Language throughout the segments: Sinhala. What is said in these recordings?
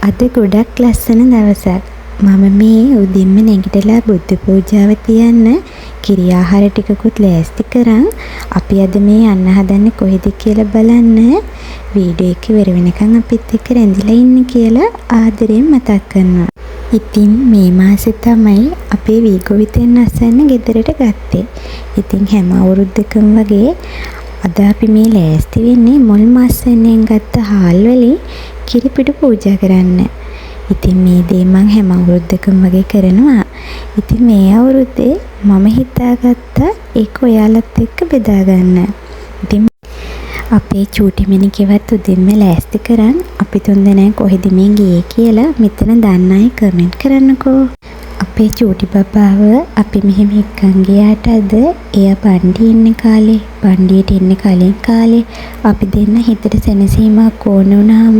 අද ගොඩක් ලස්සන දවසක්. මම මේ උදෙන්ම නැගිටලා බුද්ධ පූජාව තියන්න කිරි ආහාර ටිකකුත් ලෑස්ති කරන් අපි අද මේ යන්න හදන්නේ කොහෙද කියලා බලන්න. වීඩියෝ එක ඉවර වෙනකන් අපිත් එක්ක රැඳිලා ඉන්න කියලා ආදරයෙන් මතක් කරනවා. ඉතින් මේ මාසේ තමයි අපේ වීගොවිතෙන් අස්සන්න ගෙදරට ගත්තේ. ඉතින් හැම අවුරුද්දකම වගේ අද අපි මේ ලෑස්ති වෙන්නේ මුල් මාසෙන් ගත්ත හාල් වලින් කිරිපිඩු පූජා කරන්න. ඉතින් මේ දේ මං හැම අවුරුද්දකම වගේ කරනවා. ඉතින් මේ අවුරුද්දේ මම හිතාගත්තා ඒක ඔයාලත් එක්ක බෙදා ගන්න. ඉතින් අපේ චූටි මිනිකවත් උදෙන්ම ලෑස්ති කරන් අපි තුන්දෙනා කොහෙද මේ ගියේ කියලා මෙතන දන්න අය කමෙන්ට් කරන්නකෝ. අපේ චූටි බබාව අපි මෙහෙම එක්කන් ගියාට අද එයා බණ්ඩි ඉන්න කාලේ බණ්ඩියට එන්න කලින් කාලේ අපි දෙන්න හිතට සැනසීමක් ඕන වුණාම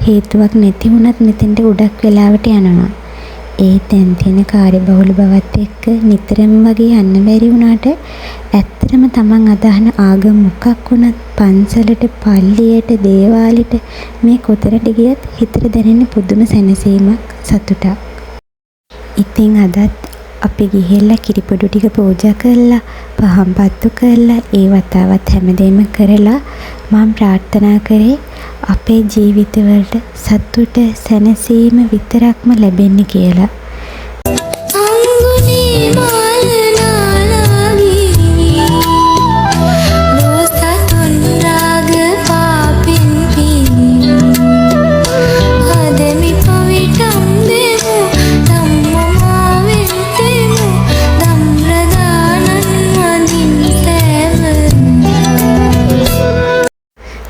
හේතුවක් නැති වුණත් මෙතෙන්ට ගොඩක් වෙලාවට යනවා. ඒ දැන් තියෙන කාර්යබහුල බවත් එක්ක නිතරම වගේ යන්න බැරි වුණාට ඇත්තටම තමන් අදහන ආගම මොකක් වුණත් පන්සලට පල්ලියට දේවාලෙට මේ කොතරට ගියත් හිතට දැනෙන පුදුම සැනසීමක් සතුටක්. ඉතින් අදත් අපි ගිහිල්ලා කිරිපොඩු ටික පූජා කරලා පහන් පත්තු කරලා ඒ වතාවත් හැමදේම කරලා මම ප්‍රාර්ථනා කරේ අපේ ජීවිතවලට සතුට සැනසීම විතරක්ම ලැබෙන්න කියලා.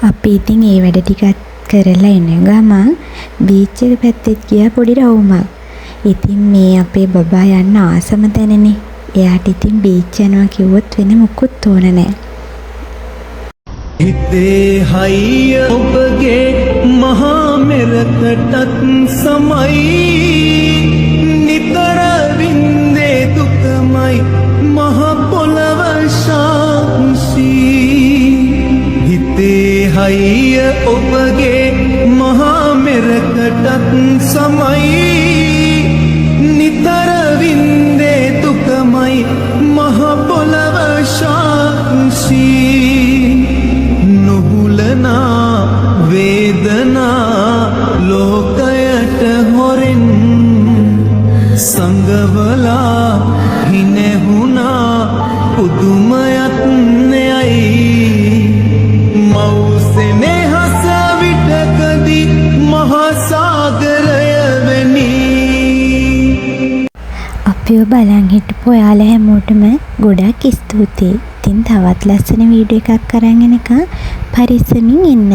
අපි ඉතින් ඒ වැඩ ටිකත් කරලා එන ගමන් බීච් එක පැත්තට ගියා පොඩි රවුමක්. ඉතින් මේ අපේ බබා යන්න ආසම තැනනේ. එයාට ඉතින් බීච් යනවා කිව්වොත් වෙන මොකුත් ඕන නැහැ. හිතේ හයිය ඔබගේ මහා මෙරකටත් සමයි නිතර වින්දේ දුකමයි මහා පොළව ශාන්සී. හිතේ හයිය ඔබගේ මහා මෙරකටත් සමයි නිතර වින්දේ දුකමයි මහා පොළව ශාන්සී. නුහුලනා වේදනා ලෝකයට හොරෙන් සංගවලා හිනෙහුණා පුදුමයත් නෙයයි. මව්සෙනේ හස විටකදී මහා සාගරය වෙනි. අපිව බලන් හිටපු ඔයාලා හැමෝටම ගොඩක් ස්තුතියි. ඉතින් තවත් ලස්සන වීඩියෝ එකක් අරන් එනකම් පරිස්සමින් ඉන්න.